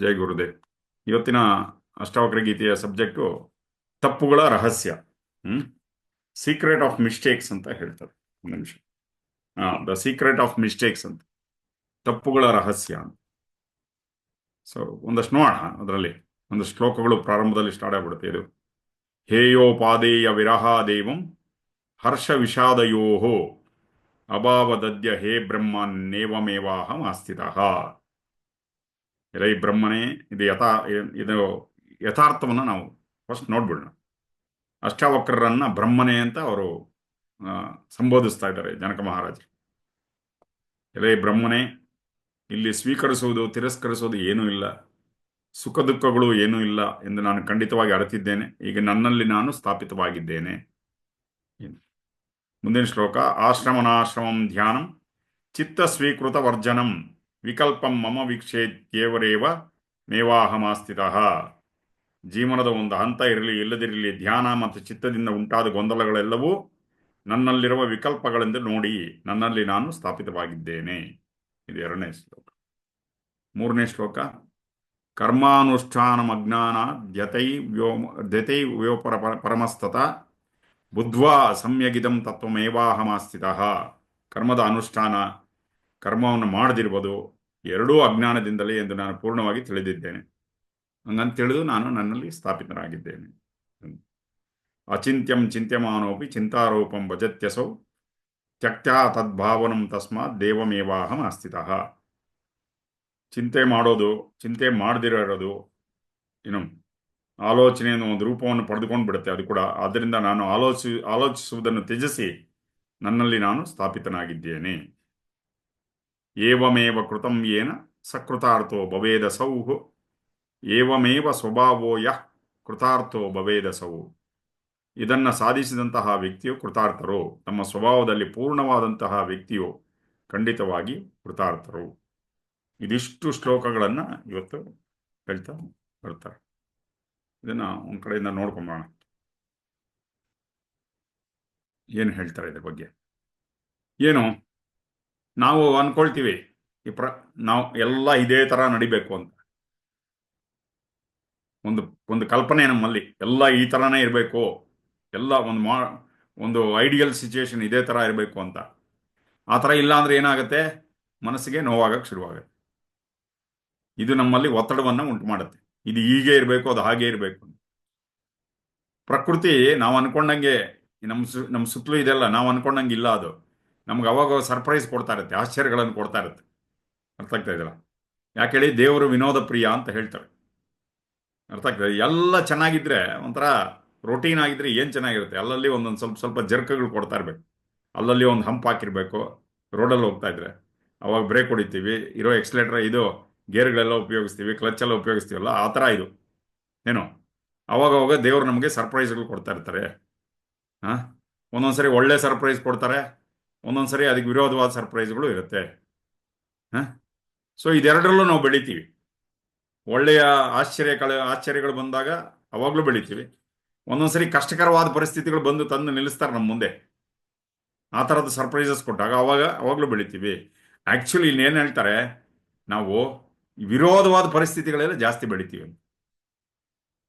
ಜೈ ಗುರುದೇವ್. ಇವತ್ತಿನ ಅಷ್ಟಾವಕ್ರ ಗೀತೆಯ ಸಬ್ಜೆಕ್ಟು ತಪ್ಪುಗಳ ರಹಸ್ಯ. ಹ್ಮ್ ಸೀಕ್ರೆಟ್ ಆಫ್ ಮಿಸ್ಟೇಕ್ಸ್ ಅಂತ ಹೇಳ್ತಾರೆ. ಒಂದು ನಿಮಿಷ. ದ ಸೀಕ್ರೆಟ್ ಆಫ್ ಮಿಸ್ಟೇಕ್ಸ್ ಅಂತ, ತಪ್ಪುಗಳ ರಹಸ್ಯ ಅಂತ. ಸೊ ಒಂದಷ್ಟು ನೋಡೋಣ. ಅದರಲ್ಲಿ ಒಂದು ಶ್ಲೋಕಗಳು ಪ್ರಾರಂಭದಲ್ಲಿ ಸ್ಟಾರ್ಟ್ ಆಗ್ಬಿಡುತ್ತೆ. ಇದು ಹೇಯೋಪಾದೇಯ ವಿರಹಾದೇವಂ ಹರ್ಷ ವಿಷಾದಯೋಹೋ ಅಭಾವದದ್ಯ ಹೇ ಬ್ರಹ್ಮ ನೇವಮೇವಾಹಂ ಆಸ್ಥಿತಃ. ಎಲೈ ಬ್ರಹ್ಮನೇ, ಇದು ಇದು ಯಥಾರ್ಥವನ್ನು ನಾವು ಫಸ್ಟ್ ನೋಡ್ಬಿಡೋಣ. ಅಷ್ಟಾವಕ್ರರನ್ನ ಬ್ರಹ್ಮನೇ ಅಂತ ಅವರು ಸಂಬೋಧಿಸ್ತಾ ಇದ್ದಾರೆ ಜನಕ ಮಹಾರಾಜರು. ಎಲೈ ಬ್ರಹ್ಮನೇ, ಇಲ್ಲಿ ಸ್ವೀಕರಿಸುವುದು ತಿರಸ್ಕರಿಸುವುದು ಏನೂ ಇಲ್ಲ, ಸುಖ ದುಃಖಗಳು ಏನೂ ಇಲ್ಲ ಎಂದು ನಾನು ಖಂಡಿತವಾಗಿ ಅರಿತಿದ್ದೇನೆ. ಈಗ ನನ್ನಲ್ಲಿ ನಾನು ಸ್ಥಾಪಿತವಾಗಿದ್ದೇನೆ. ಮುಂದಿನ ಶ್ಲೋಕ. ಆಶ್ರಮನಾಶ್ರಮಂ ಧ್ಯಾನಂ ಚಿತ್ತ ಸ್ವೀಕೃತ ವರ್ಜನಂ ವಿಕಲ್ಪಂ ಮಮ ವೀಕ್ಷೇತ್ಯೇವರೇವ ಮೇವಾಹಮಾಸ್ಥಿತಃ. ಜೀವನದ ಒಂದು ಹಂತ ಇರಲಿ ಇಲ್ಲದಿರಲಿ, ಧ್ಯಾನ ಮತ್ತು ಚಿತ್ತದಿಂದ ಉಂಟಾದ ಗೊಂದಲಗಳೆಲ್ಲವೂ ನನ್ನಲ್ಲಿರುವ ವಿಕಲ್ಪಗಳೆಂದು ನೋಡಿ ನನ್ನಲ್ಲಿ ನಾನು ಸ್ಥಾಪಿತವಾಗಿದ್ದೇನೆ. ಇದು 2ನೇ ಶ್ಲೋಕ. 3ನೇ ಶ್ಲೋಕ. ಕರ್ಮಾನುಷ್ಠಾನಮಜ್ಞಾನ ದ್ಯತೈ ವ್ಯೋಪರ ಪರಮಸ್ತತ ಬುದ್ಧ್ವಾ ಸಮ್ಯಗಿದಂ ತತ್ವಮೇವಾಹಮಾಸ್ಥಿತಃ. ಕರ್ಮದ ಅನುಷ್ಠಾನ, ಕರ್ಮವನ್ನು ಮಾಡದಿರುವುದು ಎರಡೂ ಅಜ್ಞಾನದಿಂದಲೇ ಎಂದು ನಾನು ಪೂರ್ಣವಾಗಿ ತಿಳಿದಿದ್ದೇನೆ. ಹಂಗಂತ ತಿಳಿದು ನಾನು ನನ್ನಲ್ಲಿ ಸ್ಥಾಪಿತನಾಗಿದ್ದೇನೆ. ಅಚಿಂತ್ಯಂ ಚಿಂತ್ಯಮಾನೋಪಿ ಚಿಂತಾರೂಪಂ ಭಜತ್ಯಸೌ ತ್ಯಕ್ತ್ಯಾ ತದ್ಭಾವನಂ ತಸ್ಮಾತ್ ದೇವಮೇವಾಹಂ ಆಸ್ಥಿತಃ. ಚಿಂತೆ ಮಾಡೋದು, ಚಿಂತೆ ಮಾಡದಿರೋದು, ಏನು ಆಲೋಚನೆಯನ್ನು ಒಂದು ರೂಪವನ್ನು ಪಡೆದುಕೊಂಡು ಬಿಡುತ್ತೆ ಅದು ಕೂಡ. ಆದ್ದರಿಂದ ನಾನು ಆಲೋಚಿಸುವುದನ್ನು ತ್ಯಜಿಸಿ ನನ್ನಲ್ಲಿ ನಾನು ಸ್ಥಾಪಿತನಾಗಿದ್ದೇನೆ. ಏವಮೇವ ಕೃತಂ ಯೇನ ಸಕೃತಾರ್ಥೋ ಭವೇದಸೌ ಏವಮೇವ ಸ್ವಭಾವೋ ಯಃ ಕೃತಾರ್ಥೋ ಭವೇದಸೌ. ಇದನ್ನು ಸಾಧಿಸಿದಂತಹ ವ್ಯಕ್ತಿಯು ಕೃತಾರ್ಥರು. ತಮ್ಮ ಸ್ವಭಾವದಲ್ಲಿ ಪೂರ್ಣವಾದಂತಹ ವ್ಯಕ್ತಿಯು ಖಂಡಿತವಾಗಿ ಕೃತಾರ್ಥರು. ಇದಿಷ್ಟು ಶ್ಲೋಕಗಳನ್ನು ಇವತ್ತು ಹೇಳ್ತಾ ಬರ್ತಾರೆ. ಇದನ್ನು ಒಂದು ಕಡೆಯಿಂದ ನೋಡ್ಕೊಂಬೋಣ, ಏನು ಹೇಳ್ತಾರೆ ಇದ್ರ ಬಗ್ಗೆ. ಏನು ನಾವು ಅನ್ಕೊಳ್ತೀವಿ, ನಾವು ಎಲ್ಲ ಇದೇ ಥರ ನಡಿಬೇಕು ಅಂತ. ಒಂದು ಕಲ್ಪನೆ ನಮ್ಮಲ್ಲಿ, ಎಲ್ಲ ಈ ಥರನೇ ಇರಬೇಕು, ಎಲ್ಲ ಒಂದು ಐಡಿಯಲ್ ಸಿಚುವೇಶನ್ ಇದೇ ಥರ ಇರಬೇಕು ಅಂತ. ಆ ಥರ ಇಲ್ಲ ಅಂದರೆ ಏನಾಗುತ್ತೆ, ಮನಸ್ಸಿಗೆ ನೋವಾಗಕ್ಕೆ ಶುರುವಾಗುತ್ತೆ. ಇದು ನಮ್ಮಲ್ಲಿ ಒತ್ತಡವನ್ನು ಉಂಟು ಮಾಡುತ್ತೆ. ಇದು ಹೀಗೆ ಇರಬೇಕು, ಅದು ಹಾಗೆ ಇರಬೇಕು. ಪ್ರಕೃತಿ ನಾವು ಅನ್ಕೊಂಡಂಗೆ ನಮ್ಮ ಸುತ್ತಲೂ ಇದೆಲ್ಲ ನಾವು ಅನ್ಕೊಂಡಂಗೆ ಇಲ್ಲ. ಅದು ನಮ್ಗೆ ಅವಾಗ ಸರ್ಪ್ರೈಸ್ ಕೊಡ್ತಾ ಇರುತ್ತೆ, ಆಶ್ಚರ್ಯಗಳನ್ನು ಕೊಡ್ತಾ ಇರುತ್ತೆ. ಅರ್ಥ ಆಗ್ತಾ ಇದೆಯಲ್ಲ? ಯಾಕೆ ಹೇಳಿ, ದೇವರು ವಿನೋದ ಪ್ರಿಯ ಅಂತ ಹೇಳ್ತಾರೆ. ಅರ್ಥ ಆಗ್ತದೆ? ಎಲ್ಲ ಚೆನ್ನಾಗಿದ್ರೆ, ಒಂಥರ ರೊಟೀನ್ ಆಗಿದ್ರೆ ಏನು ಚೆನ್ನಾಗಿರುತ್ತೆ. ಅಲ್ಲಲ್ಲಿ ಒಂದೊಂದು ಸ್ವಲ್ಪ ಜರ್ಕಗಳು ಕೊಡ್ತಾ ಇರಬೇಕು. ಅಲ್ಲಲ್ಲಿ ಒಂದು ಹಂಪ್ ಹಾಕಿರ್ಬೇಕು. ರೋಡಲ್ಲಿ ಹೋಗ್ತಾ ಇದ್ರೆ ಅವಾಗ ಬ್ರೇಕ್ ಹೊಡಿತೀವಿ, ಇರೋ ಎಕ್ಸ್ಲೇಟರ್ ಇದು ಗೇರ್ಗಳೆಲ್ಲ ಉಪಯೋಗಿಸ್ತೀವಿ, ಕ್ಲಚೆಲ್ಲ ಉಪಯೋಗಿಸ್ತೀವಲ್ಲ, ಆ ಥರ ಇದು ಏನು. ಅವಾಗ ದೇವರು ನಮಗೆ ಸರ್ಪ್ರೈಸ್ಗಳು ಕೊಡ್ತಾ ಇರ್ತಾರೆ. ಒಂದೊಂದ್ಸರಿ ಒಳ್ಳೆ ಸರ್ಪ್ರೈಸ್ ಕೊಡ್ತಾರೆ, ಒಂದೊಂದ್ಸರಿ ಅದಕ್ಕೆ ವಿರೋಧವಾದ ಸರ್ಪ್ರೈಸ್ಗಳು ಇರುತ್ತೆ. ಸೊ ಇದೆರಡರಲ್ಲೂ ನಾವು ಬೆಳಿತೀವಿ. ಒಳ್ಳೆಯ ಆಶ್ಚರ್ಯಗಳು ಬಂದಾಗ ಅವಾಗಲೂ ಬೆಳಿತೀವಿ. ಒಂದೊಂದ್ಸರಿ ಕಷ್ಟಕರವಾದ ಪರಿಸ್ಥಿತಿಗಳು ಬಂದು ತಂದು ನಿಲ್ಲಿಸ್ತಾರೆ ನಮ್ಮ ಮುಂದೆ. ಆ ಥರದ ಸರ್ಪ್ರೈಸಸ್ ಕೊಟ್ಟಾಗ ಅವಾಗಲೂ ಬೆಳಿತೀವಿ. ಆ್ಯಕ್ಚುಲಿ ಇನ್ನೇನು ಹೇಳ್ತಾರೆ, ನಾವು ವಿರೋಧವಾದ ಪರಿಸ್ಥಿತಿಗಳೆಲ್ಲ ಜಾಸ್ತಿ ಬೆಳಿತೀವಿ.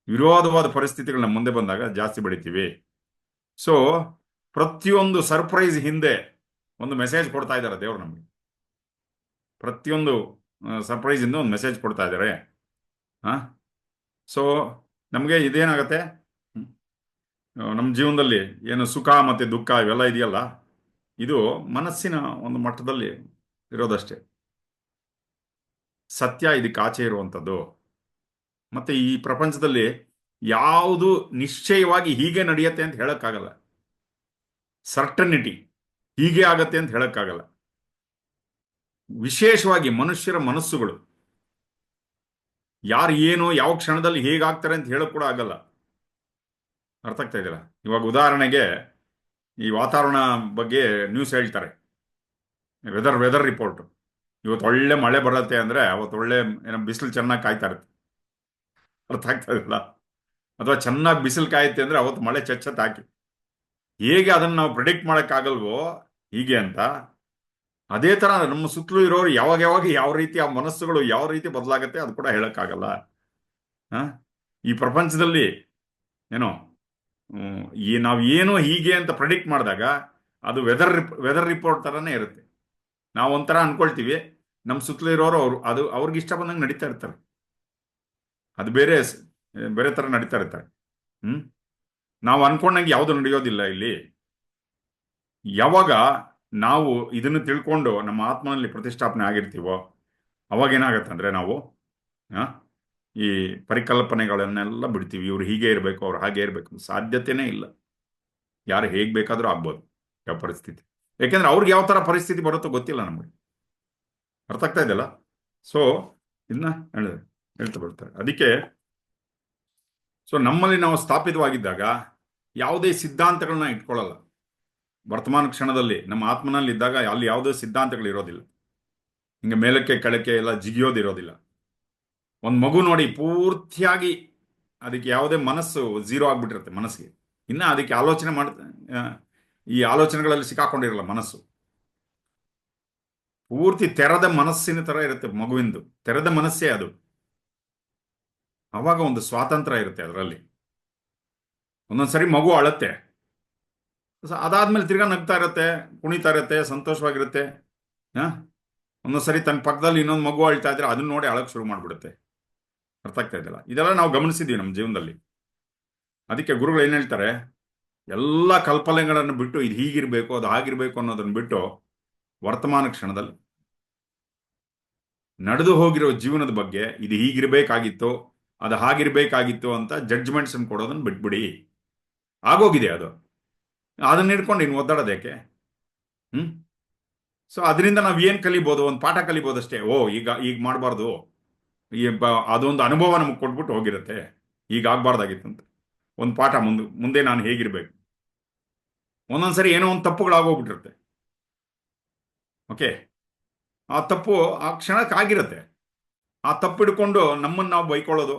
ವಿರೋಧವಾದ ಪರಿಸ್ಥಿತಿಗಳು ನಮ್ಮ ಮುಂದೆ ಬಂದಾಗ ಜಾಸ್ತಿ ಬೆಳಿತೀವಿ. ಸೊ ಪ್ರತಿಯೊಂದು ಸರ್ಪ್ರೈಸ್ ಹಿಂದೆ ಒಂದು ಮೆಸೇಜ್ ಕೊಡ್ತಾ ಇದ್ದಾರೆ ದೇವರು ನಮಗೆ. ಪ್ರತಿಯೊಂದು ಸರ್ಪ್ರೈಸ್ ಇಂದ ಒಂದು ಮೆಸೇಜ್ ಕೊಡ್ತಾ ಇದ್ದಾರೆ. ಸೊ ನಮಗೆ ಇದೇನಾಗತ್ತೆ, ನಮ್ಮ ಜೀವನದಲ್ಲಿ ಏನು ಸುಖ ಮತ್ತು ದುಃಖ ಇವೆಲ್ಲ ಇದೆಯಲ್ಲ, ಇದು ಮನಸ್ಸಿನ ಒಂದು ಮಟ್ಟದಲ್ಲಿ ಇರೋದಷ್ಟೇ. ಸತ್ಯ ಇದಕ್ಕೆ ಆಚೆ ಇರುವಂಥದ್ದು. ಮತ್ತು ಈ ಪ್ರಪಂಚದಲ್ಲಿ ಯಾವುದು ನಿಶ್ಚಯವಾಗಿ ಹೀಗೆ ನಡೆಯುತ್ತೆ ಅಂತ ಹೇಳೋಕ್ಕಾಗಲ್ಲ. ಸರ್ಟನಿಟಿ ಹೀಗೆ ಆಗತ್ತೆ ಅಂತ ಹೇಳೋಕ್ಕಾಗಲ್ಲ. ವಿಶೇಷವಾಗಿ ಮನುಷ್ಯರ ಮನಸ್ಸುಗಳು ಯಾರು ಏನು ಯಾವ ಕ್ಷಣದಲ್ಲಿ ಹೇಗಾಗ್ತಾರೆ ಅಂತ ಹೇಳೋಕೆ ಕೂಡ ಆಗಲ್ಲ. ಅರ್ಥ ಆಗ್ತಾ ಇದೆಯಲ್ಲ? ಇವಾಗ ಉದಾಹರಣೆಗೆ ಈ ವಾತಾವರಣ ಬಗ್ಗೆ ನ್ಯೂಸ್ ಹೇಳ್ತಾರೆ, ವೆದರ್ ರಿಪೋರ್ಟ್. ಇವತ್ತು ಒಳ್ಳೆ ಮಳೆ ಬರುತ್ತೆ ಅಂದರೆ ಅವತ್ತು ಒಳ್ಳೆ ಬಿಸಿಲು ಚೆನ್ನಾಗಿ ಕಾಯ್ತಾ ಇರುತ್ತೆ. ಅರ್ಥ ಆಗ್ತಾ ಇದೆಯಲ್ಲ? ಅಥವಾ ಚೆನ್ನಾಗಿ ಬಿಸಿಲು ಕಾಯುತ್ತೆ ಅಂದರೆ ಅವತ್ತು ಮಳೆ ಚಚ್ಚತ್ ಹಾಕಿ. ಹೇಗೆ ಅದನ್ನು ನಾವು ಪ್ರಿಡಿಕ್ಟ್ ಮಾಡೋಕ್ಕಾಗಲ್ವೋ ಹೀಗೆ ಅಂತ ಅದೇ ತರ ನಮ್ಮ ಸುತ್ತಲೂ ಇರೋರು ಯಾವಾಗ ಯಾವಾಗ ಯಾವ ರೀತಿ ಆ ಮನಸ್ಸುಗಳು ಯಾವ ರೀತಿ ಬದಲಾಗತ್ತೆ ಅದು ಕೂಡ ಹೇಳಕ್ಕಾಗಲ್ಲ. ಆ? ಈ ಪ್ರಪಂಚದಲ್ಲಿ ಏನೋ ನಾವು ಏನು ಹೀಗೆ ಅಂತ ಪ್ರೆಡಿಕ್ಟ್ ಮಾಡಿದಾಗ ಅದು ವೆದರ್ ರಿಪೋರ್ಟ್ ತರನೇ ಇರುತ್ತೆ. ನಾವು ಒಂಥರ ಅನ್ಕೊಳ್ತೀವಿ, ನಮ್ಮ ಸುತ್ತಲೂ ಇರೋರು ಅದು ಅವ್ರಿಗೆ ಇಷ್ಟ ಬಂದಂಗೆ ನಡೀತಾ ಇರ್ತಾರೆ. ಅದು ಬೇರೆ ತರ ನಡೀತಾ ಇರ್ತಾರೆ. ಹ್ಮ್ ನಾವು ಅನ್ಕೊಂಡಂಗೆ ಯಾವುದು ನಡೆಯೋದಿಲ್ಲ ಇಲ್ಲಿ. ಯಾವಾಗ ನಾವು ಇದನ್ನು ತಿಳ್ಕೊಂಡು ನಮ್ಮ ಆತ್ಮನಲ್ಲಿ ಪ್ರತಿಷ್ಠಾಪನೆ ಆಗಿರ್ತೀವೋ ಅವಾಗ ಏನಾಗತ್ತಂದ್ರೆ ನಾವು ಆ, ಈ ಪರಿಕಲ್ಪನೆಗಳನ್ನೆಲ್ಲ ಬಿಡ್ತೀವಿ. ಇವ್ರು ಹೀಗೆ ಇರಬೇಕು, ಅವ್ರು ಹಾಗೆ ಇರಬೇಕು, ಸಾಧ್ಯತೆನೇ ಇಲ್ಲ. ಯಾರು ಹೇಗ್ ಬೇಕಾದ್ರೂ ಆಗ್ಬೋದು, ಯಾವ ಪರಿಸ್ಥಿತಿ. ಯಾಕೆಂದ್ರೆ ಅವ್ರಿಗೆ ಯಾವ ತರ ಪರಿಸ್ಥಿತಿ ಬರುತ್ತೋ ಗೊತ್ತಿಲ್ಲ ನಮಗೆ. ಅರ್ಥ ಆಗ್ತಾ ಇದೆಯಲ್ಲ? ಸೊ ಇದನ್ನ ಹೇಳ್ತಾ ಬರ್ತಾರೆ. ಅದಕ್ಕೆ ನಮ್ಮಲ್ಲಿ ನಾವು ಸ್ಥಾಪಿತವಾಗಿದ್ದಾಗ ಯಾವುದೇ ಸಿದ್ಧಾಂತಗಳನ್ನ ಇಟ್ಕೊಳ್ಳಲ್ಲ. ವರ್ತಮಾನ ಕ್ಷಣದಲ್ಲಿ ನಮ್ಮ ಆತ್ಮನಲ್ಲಿ ಇದ್ದಾಗ ಅಲ್ಲಿ ಯಾವುದೇ ಸಿದ್ಧಾಂತಗಳು ಇರೋದಿಲ್ಲ. ಹಿಂಗೆ ಮೇಲಕ್ಕೆ ಕೆಳಕ್ಕೆ ಎಲ್ಲ ಜಿಗಿಯೋದಿರೋದಿಲ್ಲ. ಒಂದು ಮಗು ನೋಡಿ ಪೂರ್ತಿಯಾಗಿ ಅದಕ್ಕೆ ಯಾವುದೇ ಮನಸ್ಸು ಝೀರೋ ಆಗ್ಬಿಟ್ಟಿರುತ್ತೆ ಮನಸ್ಸಿಗೆ. ಇನ್ನು ಅದಕ್ಕೆ ಆಲೋಚನೆ ಈ ಆಲೋಚನೆಗಳಲ್ಲಿ ಸಿಕ್ಕಾಕೊಂಡಿರಲ್ಲ ಮನಸ್ಸು. ಪೂರ್ತಿ ತೆರೆದ ಮನಸ್ಸಿನ ತರ ಇರುತ್ತೆ ಮಗುವಿಂದು, ತೆರೆದ ಮನಸ್ಸೇ ಅದು. ಅವಾಗ ಒಂದು ಸ್ವಾತಂತ್ರ್ಯ ಇರುತ್ತೆ ಅದರಲ್ಲಿ. ಒಂದೊಂದ್ಸರಿ ಮಗು ಅಳತ್ತೆ, ಅದಾದ್ಮೇಲೆ ತಿರ್ಗಾ ನಗ್ತಾ ಇರುತ್ತೆ, ಕುಣಿತಾ ಇರುತ್ತೆ, ಸಂತೋಷವಾಗಿರುತ್ತೆ. ಒಂದೊಂದ್ಸರಿ ತನ್ನ ಪಕ್ಕದಲ್ಲಿ ಇನ್ನೊಂದು ಮಗು ಅಳ್ತಾ ಇದ್ರೆ ಅದನ್ನ ನೋಡಿ ಅಳಕ್ ಶುರು ಮಾಡ್ಬಿಡುತ್ತೆ. ಅರ್ಥ ಆಗ್ತಾ ಇದೆಯಲ್ಲ? ಇದೆಲ್ಲ ನಾವು ಗಮನಿಸಿದ್ದೀವಿ ನಮ್ಮ ಜೀವನದಲ್ಲಿ. ಅದಕ್ಕೆ ಗುರುಗಳು ಏನ್ ಹೇಳ್ತಾರೆ, ಎಲ್ಲ ಕಲ್ಪನೆಗಳನ್ನು ಬಿಟ್ಟು ಇದು ಹೀಗಿರ್ಬೇಕು ಅದು ಹಾಗಿರ್ಬೇಕು ಅನ್ನೋದನ್ನ ಬಿಟ್ಟು ವರ್ತಮಾನ ಕ್ಷಣದಲ್ಲಿ ನಡೆದು ಹೋಗಿರೋ ಜೀವನದ ಬಗ್ಗೆ ಇದು ಹೀಗಿರ್ಬೇಕಾಗಿತ್ತು ಅದು ಹಾಗಿರ್ಬೇಕಾಗಿತ್ತು ಅಂತ ಜಡ್ಜ್ಮೆಂಟ್ಸ್ ಕೊಡೋದನ್ನ ಬಿಟ್ಬಿಡಿ. ಆಗೋಗಿದೆ ಅದು. ಅದನ್ನ ಹಿಡ್ಕೊಂಡು ಇನ್ನು ಒದ್ದಾಡೋದೇಕೆ? ಸೊ ಅದರಿಂದ ನಾವು ಏನ್ ಕಲಿಬೋದು? ಒಂದು ಪಾಠ ಕಲಿಬೋದು ಅಷ್ಟೇ. ಈಗ ಮಾಡಬಾರ್ದು, ಅದೊಂದು ಅನುಭವ ನಮಗೆ ಕೊಟ್ಬಿಟ್ಟು ಹೋಗಿರುತ್ತೆ, ಈಗ ಆಗ್ಬಾರ್ದಾಗಿತ್ತು ಅಂತ ಒಂದು ಪಾಠ. ಮುಂದೆ ನಾನು ಹೇಗಿರ್ಬೇಕು. ಒಂದೊಂದ್ಸರಿ ಏನೋ ಒಂದು ತಪ್ಪುಗಳಾಗೋಗ್ಬಿಟ್ಟಿರುತ್ತೆ. ಓಕೆ, ಆ ತಪ್ಪು ಆ ಕ್ಷಣಕ್ಕೆ ಆಗಿರುತ್ತೆ. ಆ ತಪ್ಪು ಹಿಡ್ಕೊಂಡು ನಮ್ಮನ್ನು ನಾವು ಬೈಕೊಳ್ಳೋದು,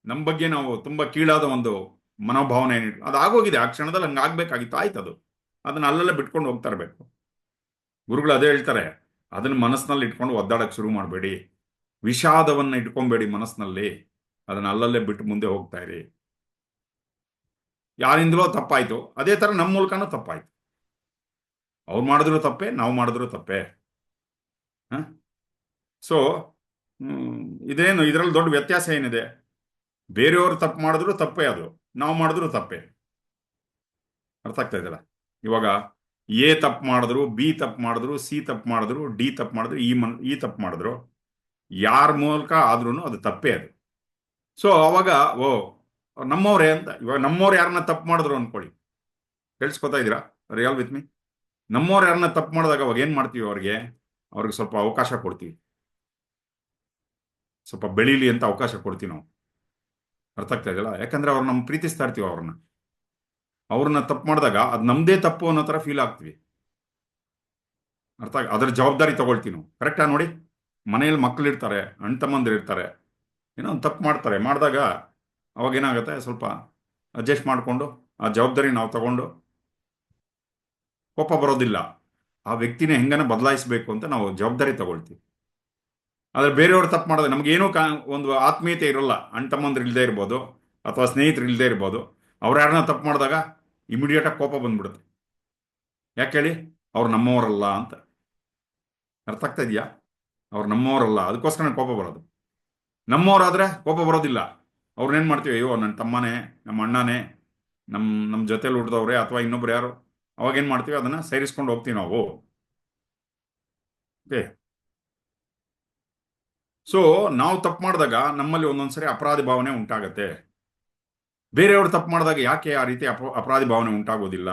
ನಮ್ಮ ಬಗ್ಗೆ ನಾವು ತುಂಬಾ ಕೀಳಾದ ಒಂದು ಮನೋಭಾವನೆ ಅದು ಆಗೋಗಿದೆ. ಆ ಕ್ಷಣದಲ್ಲಿ ಹಂಗೆ ಆಗ್ಬೇಕಾಗಿತ್ತು, ಆಯ್ತು. ಅದನ್ನ ಅಲ್ಲೆಲ್ಲ ಬಿಟ್ಕೊಂಡು ಹೋಗ್ತಾ ಇರಬೇಕು. ಗುರುಗಳು ಅದೇ ಹೇಳ್ತಾರೆ, ಅದನ್ನ ಮನಸ್ಸಿನಲ್ಲಿ ಇಟ್ಕೊಂಡು ಒದ್ದಾಡಕ್ಕೆ ಶುರು ಮಾಡಬೇಡಿ. ವಿಷಾದವನ್ನ ಇಟ್ಕೊಬೇಡಿ ಮನಸ್ಸಿನಲ್ಲಿ, ಅದನ್ನ ಅಲ್ಲಲ್ಲೇ ಬಿಟ್ಟು ಮುಂದೆ ಹೋಗ್ತಾ ಇರಿ. ಯಾರಿಂದಲೋ ತಪ್ಪಾಯ್ತು, ಅದೇ ತರ ನಮ್ಮ ಮೂಲಕನೂ ತಪ್ಪಾಯ್ತು. ಅವ್ರು ಮಾಡಿದ್ರು ತಪ್ಪೆ, ನಾವು ಮಾಡಿದ್ರು ತಪ್ಪೆ. ಸೊ ಇದರಲ್ಲಿ ದೊಡ್ಡ ವ್ಯತ್ಯಾಸ ಏನಿದೆ? ಬೇರೆಯವರು ತಪ್ಪು ಮಾಡಿದ್ರು ತಪ್ಪೇ, ಅದು ನಾವು ಮಾಡಿದ್ರು ತಪ್ಪೆ. ಅರ್ಥ ಆಗ್ತಾ ಇದೆಯಲ್ಲ? ಇವಾಗ ಎ ತಪ್ಪು ಮಾಡಿದ್ರು, ಬಿ ತಪ್ಪು ಮಾಡಿದ್ರು, ಸಿ ತಪ್ಪು ಮಾಡಿದ್ರು, ಡಿ ತಪ್ಪು ಮಾಡಿದ್ರು, ಈ ತಪ್ಪು ಮಾಡಿದ್ರು, ಯಾರ ಮೂಲಕ ಆದ್ರೂ ಅದು ತಪ್ಪೇ ಅದು. ಸೊ ಅವಾಗ ನಮ್ಮವ್ರೇ ಅಂತ, ಇವಾಗ ನಮ್ಮವ್ರು ಯಾರನ್ನ ತಪ್ಪು ಮಾಡಿದ್ರು ಅನ್ಕೊಳ್ಳಿ, ಕೇಳಿಸ್ಕೊತಾ ಇದ್ದೀರಾ? Real with me. ನಮ್ಮವ್ರು ಯಾರನ್ನ ತಪ್ಪು ಮಾಡಿದಾಗ ಅವಾಗ ಏನ್ ಮಾಡ್ತೀವಿ? ಅವ್ರಿಗೆ ಸ್ವಲ್ಪ ಅವಕಾಶ ಕೊಡ್ತೀವಿ, ಸ್ವಲ್ಪ ಬೆಳೀಲಿ ಅಂತ ಅವಕಾಶ ಕೊಡ್ತೀವಿ ನಾವು. ಅರ್ಥ ಆಗ್ತಾ ಇದೆಯಲ್ಲ? ಯಾಕಂದ್ರೆ ಅವ್ರು ನಮ್ಮ ಪ್ರೀತಿಸ್ತಾ ಇರ್ತೀವಿ. ಅವ್ರನ್ನ ತಪ್ಪು ಮಾಡಿದಾಗ ಅದು ನಮ್ದೇ ತಪ್ಪು ಅನ್ನೋ ತರ ಫೀಲ್ ಆಗ್ತೀವಿ. ಅದರ ಜವಾಬ್ದಾರಿ ತಗೊಳ್ತೀವಿ ನಾವು. ಕರೆಕ್ಟಾ? ನೋಡಿ, ಮನೆಯಲ್ಲಿ ಮಕ್ಕಳು ಇರ್ತಾರೆ, ಅಣ್ಣ ತಮ್ಮಂದಿರು ಇರ್ತಾರೆ, ಏನೋ ಒಂದು ತಪ್ಪು ಮಾಡಿದಾಗ ಅವಾಗ ಏನಾಗುತ್ತೆ, ಸ್ವಲ್ಪ ಅಡ್ಜಸ್ಟ್ ಮಾಡಿಕೊಂಡು ಆ ಜವಾಬ್ದಾರಿ ನಾವು ತಗೊಂಡು, ಕೋಪ ಬರೋದಿಲ್ಲ, ಆ ವ್ಯಕ್ತಿನ ಹೆಂಗನ ಬದಲಾಯಿಸಬೇಕು ಅಂತ ನಾವು ಜವಾಬ್ದಾರಿ ತಗೊಳ್ತೀವಿ. ಆದ್ರೆ ಬೇರೆಯವ್ರು ತಪ್ಪು ಮಾಡಿದ್ರೆ ನಮಗೇನೂ ಒಂದು ಆತ್ಮೀಯತೆ ಇರೋಲ್ಲ. ಅಣ್ಣ ತಮ್ಮಂದ್ರು ಇಲ್ಲದೆ ಇರ್ಬೋದು, ಅಥವಾ ಸ್ನೇಹಿತರು ಇಲ್ಲದೆ ಇರ್ಬೋದು. ಅವ್ರು ಯಾರನ್ನ ತಪ್ಪು ಮಾಡಿದಾಗ ಇಮಿಡಿಯೇಟ್ ಆಗಿ ಕೋಪ ಬಂದ್ಬಿಡುತ್ತೆ. ಯಾಕೆ ಹೇಳಿ? ಅವ್ರು ನಮ್ಮವರಲ್ಲ ಅಂತ. ಅರ್ಥ ಆಗ್ತಾ ಇದೆಯಾ? ಅವ್ರು ನಮ್ಮವರಲ್ಲ, ಅದಕ್ಕೋಸ್ಕರ ಕೋಪ ಬರೋದು. ನಮ್ಮವರಾದ್ರೆ ಕೋಪ ಬರೋದಿಲ್ಲ. ಅವ್ರನ್ನೇನು ಮಾಡ್ತೀವಿ? ಅಯ್ಯೋ ನನ್ನ ತಮ್ಮನೇ, ನಮ್ಮ ಅಣ್ಣನೇ, ನಮ್ಮ ಜೊತೆಲಿ ಹುಟ್ಟಿದವ್ರೆ, ಅಥವಾ ಇನ್ನೊಬ್ರು ಯಾರು, ಅವಾಗ ಏನು ಮಾಡ್ತೀವಿ? ಅದನ್ನ ಸೇರಿಸ್ಕೊಂಡು ಹೋಗ್ತೀವಿ ನಾವು. ಓಕೆ, ಸೊ ನಾವು ತಪ್ಪು ಮಾಡಿದಾಗ ನಮ್ಮಲ್ಲಿ ಒಂದೊಂದ್ಸರಿ ಅಪರಾಧಿ ಭಾವನೆ ಉಂಟಾಗತ್ತೆ. ಬೇರೆಯವರು ತಪ್ಪು ಮಾಡಿದಾಗ ಯಾಕೆ ಆ ರೀತಿ ಅಪರಾಧಿ ಭಾವನೆ ಉಂಟಾಗೋದಿಲ್ಲ?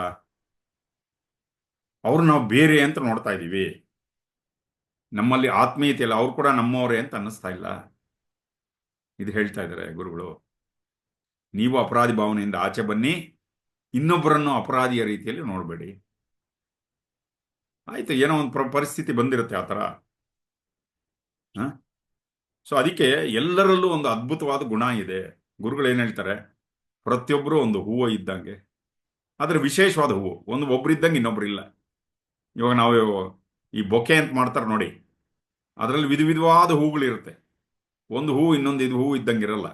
ಅವ್ರು ನಾವು ಬೇರೆ ಅಂತ ನೋಡ್ತಾ ಇದ್ದೀವಿ. ನಮ್ಮಲ್ಲಿ ಆತ್ಮೀಯತೆ ಇಲ್ಲ, ಅವ್ರು ಕೂಡ ನಮ್ಮವರೇ ಅಂತ ಅನ್ನಿಸ್ತಾ ಇಲ್ಲ. ಇದು ಹೇಳ್ತಾ ಇದ್ದಾರೆ ಗುರುಗಳು. ನೀವು ಅಪರಾಧಿ ಭಾವನೆಯಿಂದ ಆಚೆ ಬನ್ನಿ, ಇನ್ನೊಬ್ಬರನ್ನು ಅಪರಾಧಿಯ ರೀತಿಯಲ್ಲಿ ನೋಡಬೇಡಿ. ಆಯ್ತು, ಏನೋ ಒಂದು ಪರಿಸ್ಥಿತಿ ಬಂದಿರುತ್ತೆ ಆ ಥರ. ಸೊ ಅದಕ್ಕೆ ಎಲ್ಲರಲ್ಲೂ ಒಂದು ಅದ್ಭುತವಾದ ಗುಣ ಇದೆ. ಗುರುಗಳು ಏನು ಹೇಳ್ತಾರೆ, ಪ್ರತಿಯೊಬ್ಬರು ಒಂದು ಹೂವು ಇದ್ದಂಗೆ, ಆದರೆ ವಿಶೇಷವಾದ ಹೂವು. ಒಬ್ಬರಿದ್ದಂಗೆ ಇನ್ನೊಬ್ರು ಇಲ್ಲ. ಇವಾಗ ನಾವು ಈ ಬೊಕೆ ಅಂತ ಮಾಡ್ತಾರೆ ನೋಡಿ, ಅದರಲ್ಲಿ ವಿಧ ವಿಧವಾದ ಹೂಗಳಿರುತ್ತೆ. ಒಂದು ಹೂ ಇನ್ನೊಂದು ಇದು ಹೂ ಇದ್ದಂಗೆ ಇರಲ್ಲ.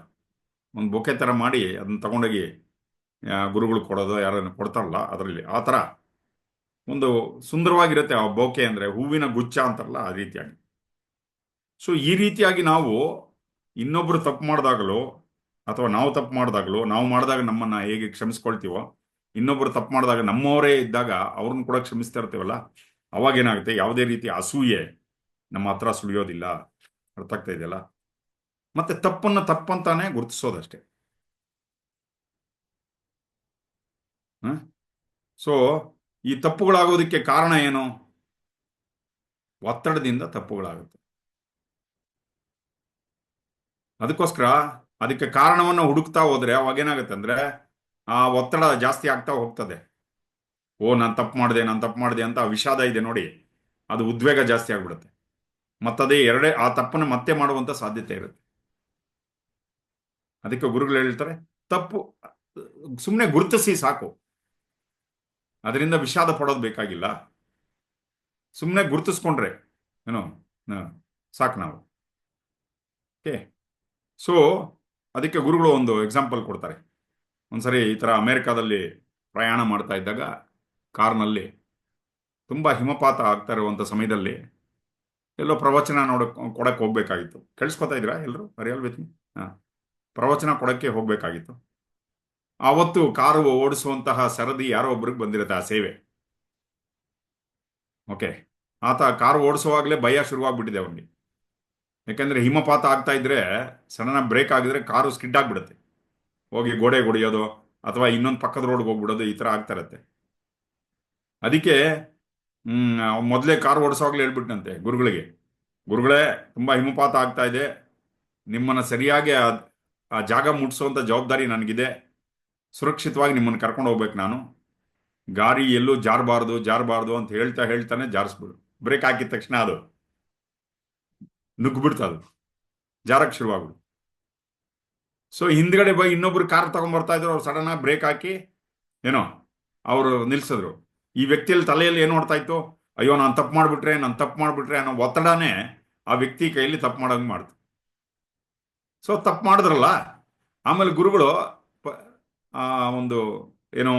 ಒಂದು ಬೊಕೆ ಥರ ಮಾಡಿ ಅದನ್ನ ತಗೊಂಡೋಗಿ ಗುರುಗಳು ಕೊಡೋದು ಯಾರನ್ನು ಕೊಡ್ತಾರಲ್ಲ, ಅದರಲ್ಲಿ ಆ ಥರ ಒಂದು ಸುಂದರವಾಗಿರುತ್ತೆ ಆ ಬೊಕೆ. ಅಂದರೆ ಹೂವಿನ ಗುಚ್ಛ ಅಂತಾರಲ್ಲ, ಆ ರೀತಿಯಾಗಿ. ಸೊ ಈ ರೀತಿಯಾಗಿ ನಾವು ಇನ್ನೊಬ್ರು ತಪ್ಪು ಮಾಡಿದಾಗಲೂ ಅಥವಾ ನಾವು ತಪ್ಪು ಮಾಡಿದಾಗಲೂ, ನಾವು ಮಾಡಿದಾಗ ನಮ್ಮನ್ನ ಹೇಗೆ ಕ್ಷಮಿಸ್ಕೊಳ್ತೀವೋ, ಇನ್ನೊಬ್ರು ತಪ್ಪು ಮಾಡಿದಾಗ ನಮ್ಮವರೇ ಇದ್ದಾಗ ಅವ್ರನ್ನ ಕೂಡ ಕ್ಷಮಿಸ್ತಾ ಇರ್ತೀವಲ್ಲ, ಅವಾಗೇನಾಗುತ್ತೆ, ಯಾವುದೇ ರೀತಿ ಅಸೂಯೆ ನಮ್ಮ ಹತ್ರ ಸುಳಿಯೋದಿಲ್ಲ. ಅರ್ಥ ಆಗ್ತಾ ಇದೆಯಲ್ಲ? ಮತ್ತೆ ತಪ್ಪನ್ನು ತಪ್ಪಂತಾನೆ ಗುರುತಿಸೋದಷ್ಟೇ. ಸೊ ಈ ತಪ್ಪುಗಳಾಗೋದಕ್ಕೆ ಕಾರಣ ಏನು? ಒತ್ತಡದಿಂದ ತಪ್ಪುಗಳಾಗುತ್ತೆ. ಅದಕ್ಕೋಸ್ಕರ ಅದಕ್ಕೆ ಕಾರಣವನ್ನು ಹುಡುಕ್ತಾ ಹೋದ್ರೆ ಅವಾಗೇನಾಗುತ್ತೆ ಅಂದ್ರೆ ಆ ಒತ್ತಡ ಜಾಸ್ತಿ ಆಗ್ತಾ ಹೋಗ್ತದೆ. ಓ, ನಾನು ತಪ್ಪು ಮಾಡಿದೆ, ನಾನು ತಪ್ಪು ಮಾಡಿದೆ ಅಂತ ವಿಷಾದ ಇದೆ ನೋಡಿ, ಅದು ಉದ್ವೇಗ ಜಾಸ್ತಿ ಆಗ್ಬಿಡುತ್ತೆ. ಮತ್ತದೇ ಆ ತಪ್ಪನ್ನು ಮತ್ತೆ ಮಾಡುವಂತ ಸಾಧ್ಯತೆ ಇರುತ್ತೆ. ಅದಕ್ಕೆ ಗುರುಗಳು ಹೇಳ್ತಾರೆ, ತಪ್ಪು ಸುಮ್ಮನೆ ಗುರುತಿಸಿ ಸಾಕು, ಅದರಿಂದ ವಿಷಾದ ಪಡೋದು ಬೇಕಾಗಿಲ್ಲ. ಸುಮ್ಮನೆ ಗುರುತಿಸ್ಕೊಂಡ್ರೆ ಏನೋ ಸಾಕು ನಾವು. ಓಕೆ. ಸೊ ಅದಕ್ಕೆ ಗುರುಗಳು ಒಂದು ಎಕ್ಸಾಂಪಲ್ ಕೊಡ್ತಾರೆ. ಒಂದ್ಸರಿ ಈ ಥರ ಅಮೇರಿಕಾದಲ್ಲಿ ಪ್ರಯಾಣ ಮಾಡ್ತಾ ಇದ್ದಾಗ ಕಾರ್ನಲ್ಲಿ ತುಂಬ ಹಿಮಪಾತ ಆಗ್ತಾ ಇರುವಂಥ ಸಮಯದಲ್ಲಿ ಎಲ್ಲೋ ಪ್ರವಚನ ಕೊಡಕ್ಕೆ ಹೋಗ್ಬೇಕಾಗಿತ್ತು. ಕೇಳಿಸ್ಕೊತಾ ಇದ್ದೀರಾ ಎಲ್ಲರೂ? ಅರಿಯಲ್ ವಿತ್ ಮೀ? ಹಾಂ, ಪ್ರವಚನ ಕೊಡಕ್ಕೆ ಹೋಗ್ಬೇಕಾಗಿತ್ತು. ಆವತ್ತು ಕಾರು ಓಡಿಸುವಂತಹ ಸರದಿ ಯಾರೋ ಒಬ್ರಿಗೆ ಬಂದಿರುತ್ತೆ ಆ ಸೇವೆ. ಓಕೆ. ಆತ ಕಾರು ಓಡಿಸುವಾಗಲೇ ಭಯ ಶುರುವಾಗ್ಬಿಟ್ಟಿದೆ ಅವನಿಗೆ. ಯಾಕೆಂದ್ರೆ ಹಿಮಪಾತ ಆಗ್ತಾ ಇದ್ರೆ ಸಡನ್ ಬ್ರೇಕ್ ಆಗಿದ್ರೆ ಕಾರು ಸ್ಕಿಡ್ ಆಗ್ಬಿಡುತ್ತೆ, ಹೋಗಿ ಗೋಡೆ ಹೊಡೆಯೋದು ಅಥವಾ ಇನ್ನೊಂದು ಪಕ್ಕದ ರೋಡ್ಗೆ ಹೋಗ್ಬಿಡೋದು, ಈ ಥರ ಆಗ್ತಾ ಇರತ್ತೆ. ಅದಕ್ಕೆ ಮೊದಲೇ ಕಾರು ಓಡಿಸೋವಾಗಲೇ ಹೇಳ್ಬಿಟ್ಟಂತೆ ಗುರುಗಳಿಗೆ, ಗುರುಗಳೇ ತುಂಬ ಹಿಮಪಾತ ಆಗ್ತಾ ಇದೆ, ನಿಮ್ಮನ್ನು ಸರಿಯಾಗಿ ಆ ಜಾಗ ಮುಟ್ಟಿಸುವಂಥ ಜವಾಬ್ದಾರಿ ನನಗಿದೆ, ಸುರಕ್ಷಿತವಾಗಿ ನಿಮ್ಮನ್ನು ಕರ್ಕೊಂಡು ಹೋಗ್ಬೇಕು ನಾನು, ಗಾಡಿ ಎಲ್ಲೂ ಜಾರಬಾರ್ದು ಅಂತ ಹೇಳ್ತಾನೆ ಜಾರಿಸ್ಬಿಡು. ಬ್ರೇಕ್ ಹಾಕಿದ ತಕ್ಷಣ ಅದು ನುಗ್ಗಿಬಿಡ್ತು, ಅದು ಜಾರಕ್ಕೆ ಶುರುವಾಗ್ಬಿಡು. ಸೊ ಹಿಂದ್ಗಡೆ ಬೈ ಇನ್ನೊಬ್ರು ಕಾರ್ ತಗೊಂಡ್ಬರ್ತಾ ಇದ್ರು, ಅವ್ರು ಸಡನ್ ಆಗಿ ಬ್ರೇಕ್ ಹಾಕಿ ಏನೋ ಅವರು ನಿಲ್ಸಿದ್ರು. ಈ ವ್ಯಕ್ತಿಯಲ್ಲಿ ತಲೆಯಲ್ಲಿ ಏನು ನೋಡ್ತಾ ಇತ್ತು, ಅಯ್ಯೋ ನಾನು ತಪ್ಪು ಮಾಡಿಬಿಟ್ರೆ ಅನ್ನೋ ಒತ್ತಡನೇ ಆ ವ್ಯಕ್ತಿ ಕೈಯಲ್ಲಿ ತಪ್ಪು ಮಾಡೋಂಗೆ ಮಾಡ್ತು. ಸೊ ತಪ್ಪು ಮಾಡಿದ್ರಲ್ಲ, ಆಮೇಲೆ ಗುರುಗಳು ಒಂದು ಏನೋ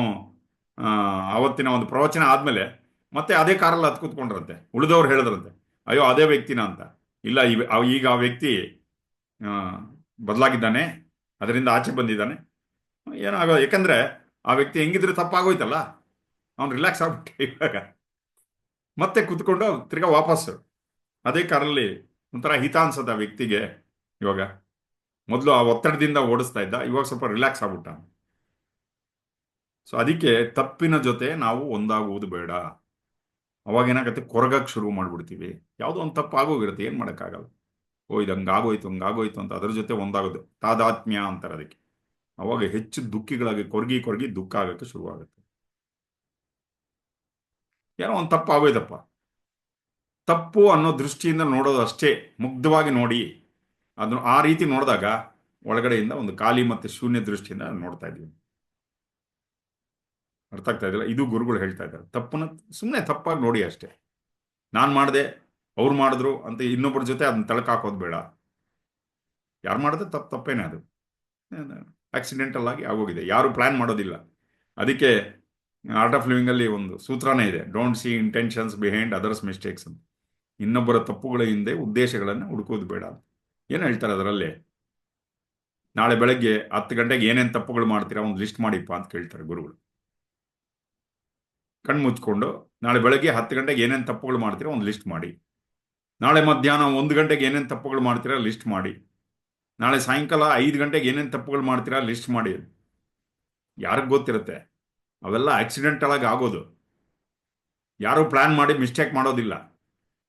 ಆವತ್ತಿನ ಒಂದು ಪ್ರವಚನ ಆದಮೇಲೆ ಮತ್ತೆ ಅದೇ ಕಾರಲ್ಲಿ ಹತ್ತು ಕೂತ್ಕೊಂಡ್ರಂತೆ. ಉಳಿದವ್ರು ಹೇಳಿದ್ರಂತೆ, ಅಯ್ಯೋ ಅದೇ ವ್ಯಕ್ತಿನ ಅಂತ. ಇಲ್ಲ, ಈಗ ಆ ವ್ಯಕ್ತಿ ಬದಲಾಗಿದ್ದಾನೆ, ಅದರಿಂದ ಆಚೆ ಬಂದಿದ್ದಾನೆ, ಏನಾಗೋ, ಯಾಕಂದ್ರೆ ಆ ವ್ಯಕ್ತಿ ಹೆಂಗಿದ್ರೆ ತಪ್ಪಾಗೋಯ್ತಲ್ಲ, ಅವ್ನು ರಿಲ್ಯಾಕ್ಸ್ ಆಗ್ಬಿಟ್ಟೆ. ಇವಾಗ ಮತ್ತೆ ಕೂತ್ಕೊಂಡು ತಿರ್ಗಾ ವಾಪಸ್ಸು ಅದೇ ಕಾರಲ್ಲಿ ಒಂಥರ ಹಿತ ಅನ್ಸತ್ತೆ ಆ ವ್ಯಕ್ತಿಗೆ. ಇವಾಗ ಮೊದಲು ಆ ಒತ್ತಡದಿಂದ ಓಡಿಸ್ತಾ ಇದ್ದ, ಇವಾಗ ಸ್ವಲ್ಪ ರಿಲ್ಯಾಕ್ಸ್ ಆಗ್ಬಿಟ್ಟ. ಸೊ ಅದಕ್ಕೆ ತಪ್ಪಿನ ಜೊತೆ ನಾವು ಒಂದಾಗುವುದು ಬೇಡ. ಅವಾಗ ಏನಾಗತ್ತೆ, ಕೊರಗಕ್ಕೆ ಶುರು ಮಾಡ್ಬಿಡ್ತೀವಿ. ಯಾವುದೋ ಒಂದು ತಪ್ಪು ಆಗೋಗಿರುತ್ತೆ, ಏನು ಮಾಡೋಕ್ಕಾಗಲ್ಲ. ಓ ಇದು ಹಂಗಾಗೋಯ್ತು ಅಂತ ಅದ್ರ ಜೊತೆ ಒಂದಾಗೋದು ತಾದಾತ್ಮ್ಯ ಅಂತಾರೆ ಅದಕ್ಕೆ. ಅವಾಗ ಹೆಚ್ಚು ದುಃಖಿಗಳಾಗಿ ಕೊರಗಿ ದುಃಖ ಆಗೋಕ್ಕೆ ಶುರುವಾಗುತ್ತೆ. ಏನೋ ಒಂದು ತಪ್ಪು ಆಗೋಯ್ತಪ್ಪ, ತಪ್ಪು ಅನ್ನೋ ದೃಷ್ಟಿಯಿಂದ ನೋಡೋದು ಅಷ್ಟೇ, ಮುಗ್ಧವಾಗಿ ನೋಡಿ. ಅದನ್ನು ಆ ರೀತಿ ನೋಡಿದಾಗ ಒಳಗಡೆಯಿಂದ ಒಂದು ಖಾಲಿ ಮತ್ತು ಶೂನ್ಯ ದೃಷ್ಟಿಯಿಂದ ನೋಡ್ತಾ ಇದ್ದೀವಿ. ಅರ್ಥ ಆಗ್ತಾ ಇದ್ದಿಲ್ಲ? ಇದು ಗುರುಗಳು ಹೇಳ್ತಾ ಇದ್ದಾರೆ. ತಪ್ಪನ್ನ ಸುಮ್ಮನೆ ತಪ್ಪಾಗಿ ನೋಡಿ ಅಷ್ಟೇ. ನಾನು ಮಾಡಿದೆ, ಅವ್ರು ಮಾಡಿದ್ರು ಅಂತ ಇನ್ನೊಬ್ಬರ ಜೊತೆ ಅದನ್ನ ತಳಕ ಹಾಕೋದು ಬೇಡ. ಯಾರು ಮಾಡಿದ್ರೆ ತಪ್ಪೇನೆ, ಅದು ಆಕ್ಸಿಡೆಂಟಲ್ ಆಗಿ ಆಗೋಗಿದೆ, ಯಾರು ಪ್ಲಾನ್ ಮಾಡೋದಿಲ್ಲ. ಅದಕ್ಕೆ ಆರ್ಟ್ ಆಫ್ ಲಿವಿಂಗ್ ಅಲ್ಲಿ ಒಂದು ಸೂತ್ರನೇ ಇದೆ, don't see intentions behind others mistakes ಅಂತ. ಇನ್ನೊಬ್ಬರ ತಪ್ಪುಗಳ ಹಿಂದೆ ಉದ್ದೇಶಗಳನ್ನು ಹುಡುಕೋದು ಬೇಡ. ಏನು ಹೇಳ್ತಾರೆ ಅದರಲ್ಲಿ? ನಾಳೆ ಬೆಳಗ್ಗೆ 10 ಗಂಟೆಗೆ ಏನೇನು ತಪ್ಪುಗಳು ಮಾಡ್ತೀರಾ ಒಂದು ಲಿಸ್ಟ್ ಮಾಡಿಪ್ಪ ಅಂತ ಕೇಳ್ತಾರೆ ಗುರುಗಳು. ಕಣ್ಣು ಮುಚ್ಕೊಂಡು ನಾಳೆ ಬೆಳಗ್ಗೆ 10 ಗಂಟೆಗೆ ಏನೇನು ತಪ್ಪುಗಳು ಮಾಡ್ತೀರಾ ಒಂದು ಲಿಸ್ಟ್ ಮಾಡಿ. ನಾಳೆ ಮಧ್ಯಾಹ್ನ 1 ಗಂಟೆಗೆ ಏನೇನು ತಪ್ಪುಗಳು ಮಾಡ್ತೀರಾ ಲಿಸ್ಟ್ ಮಾಡಿ. ನಾಳೆ ಸಾಯಂಕಾಲ 5 ಗಂಟೆಗೆ ಏನೇನು ತಪ್ಪುಗಳು ಮಾಡ್ತೀರಾ ಲಿಸ್ಟ್ ಮಾಡಿ. ಯಾರಿಗೆ ಗೊತ್ತಿರುತ್ತೆ? ಅವೆಲ್ಲ ಆಕ್ಸಿಡೆಂಟಲ್ ಆಗಿ ಆಗೋದು. ಯಾರು ಪ್ಲಾನ್ ಮಾಡಿ ಮಿಸ್ಟೇಕ್ ಮಾಡೋದಿಲ್ಲ.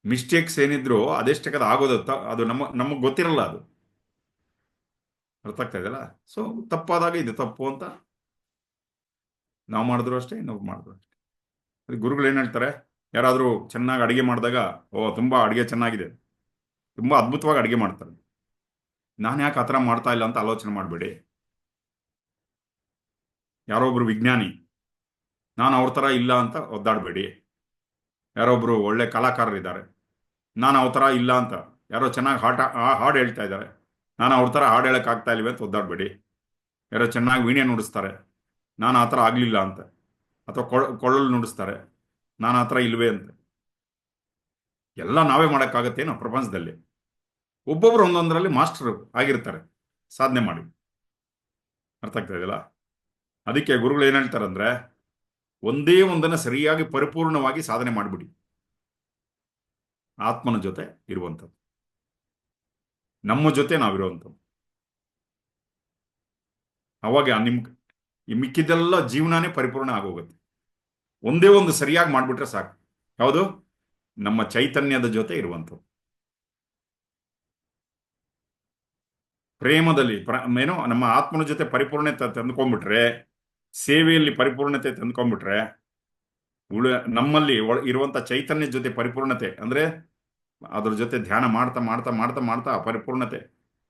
ಮಿಸ್ಟೇಕ್ಸ್ ಏನಿದ್ರು ಅದೆಷ್ಟಕ್ಕೆ ಆಗೋದು, ಅದು ನಮಗೆ ಗೊತ್ತಿರಲ್ಲ ಅದು. ಅರ್ಥ ಆಗ್ತಾ ಇದೆಯಲ್ಲ? ಸೊ ತಪ್ಪಾದಾಗ ಇದು ತಪ್ಪು ಅಂತ ನಾವು ಮಾಡಿದ್ರು ಅಷ್ಟೇ, ಇನ್ನೊಬ್ರು ಮಾಡಿದ್ರು ಅಷ್ಟೇ. ಅದು ಗುರುಗಳು ಏನು ಹೇಳ್ತಾರೆ, ಯಾರಾದರೂ ಚೆನ್ನಾಗಿ ಅಡುಗೆ ಮಾಡಿದಾಗ, ಓ ತುಂಬ ಅಡುಗೆ ಚೆನ್ನಾಗಿದೆ, ತುಂಬ ಅದ್ಭುತವಾಗಿ ಅಡುಗೆ ಮಾಡ್ತಾರೆ, ನಾನು ಯಾಕೆ ಆ ಥರ ಮಾಡ್ತಾ ಇಲ್ಲ ಅಂತ ಆಲೋಚನೆ ಮಾಡಬೇಡಿ. ಯಾರೋ ಒಬ್ರು ವಿಜ್ಞಾನಿ, ನಾನು ಅವ್ರ ಥರ ಇಲ್ಲ ಅಂತ ಒದ್ದಾಡಬೇಡಿ. ಯಾರೊಬ್ರು ಒಳ್ಳೆ ಕಲಾಕಾರರಿದ್ದಾರೆ, ನಾನು ಅವ್ರ ಥರ ಇಲ್ಲ ಅಂತ. ಯಾರೋ ಚೆನ್ನಾಗಿ ಹಾಡು ಹೇಳ್ತಾ ಇದ್ದಾರೆ, ನಾನು ಅವ್ರ ಥರ ಹಾಡು ಹೇಳಕ್ ಆಗ್ತಾ ಇಲ್ವೇ ಅಂತ ಒದ್ದಾಡಬೇಡಿ. ಯಾರೋ ಚೆನ್ನಾಗಿ ವೀಣೆ ನುಡಿಸ್ತಾರೆ, ನಾನು ಆ ಥರ ಆಗಲಿಲ್ಲ ಅಂತ. ಅಥವಾ ಕೊಳ್ಳಲು ನುಡಿಸ್ತಾರೆ, ನಾನು ಆ ಥರ ಇಲ್ವೇ ಅಂತ. ಎಲ್ಲ ನಾವೇ ಮಾಡೋಕ್ಕಾಗತ್ತೇನೋ ಪ್ರಪಂಚದಲ್ಲಿ? ಒಬ್ಬೊಬ್ರು ಒಂದೊಂದರಲ್ಲಿ ಮಾಸ್ಟರ್ ಆಗಿರ್ತಾರೆ ಸಾಧನೆ ಮಾಡಿ. ಅರ್ಥ ಆಗ್ತಾ ಇದೆಯಲ್ಲ? ಅದಕ್ಕೆ ಗುರುಗಳು ಏನು ಹೇಳ್ತಾರಂದ್ರೆ, ಒಂದೇ ಒಂದನ್ನು ಸರಿಯಾಗಿ ಪರಿಪೂರ್ಣವಾಗಿ ಸಾಧನೆ ಮಾಡಿಬಿಡಿ. ಆತ್ಮನ ಜೊತೆ ಇರುವಂಥದ್ದು, ನಮ್ಮ ಜೊತೆ ನಾವಿರುವಂಥದ್ದು. ಅವಾಗ ಈ ಮಿಕ್ಕಿದ್ದೆಲ್ಲ ಜೀವನನೇ ಪರಿಪೂರ್ಣ ಆಗೋಗುತ್ತೆ. ಒಂದೇ ಒಂದು ಸರಿಯಾಗಿ ಮಾಡಿಬಿಟ್ರೆ ಸಾಕು. ಯಾವುದು? ನಮ್ಮ ಚೈತನ್ಯದ ಜೊತೆ ಇರುವಂಥದ್ದು. ಪ್ರೇಮದಲ್ಲಿ ಏನೋ ನಮ್ಮ ಆತ್ಮನ ಜೊತೆ ಪರಿಪೂರ್ಣತೆ ತಂದ್ಕೊಂಡ್ಬಿಟ್ರೆ, ಸೇವೆಯಲ್ಲಿ ಪರಿಪೂರ್ಣತೆ ತಂದ್ಕೊಂಡ್ಬಿಟ್ರೆ, ನಮ್ಮಲ್ಲಿ ಇರುವಂತ ಚೈತನ್ಯ ಜೊತೆ ಪರಿಪೂರ್ಣತೆ ಅಂದ್ರೆ ಅದ್ರ ಜೊತೆ ಧ್ಯಾನ ಮಾಡ್ತಾ ಮಾಡ್ತಾ ಮಾಡ್ತಾ ಮಾಡ್ತಾ ಆ ಪರಿಪೂರ್ಣತೆ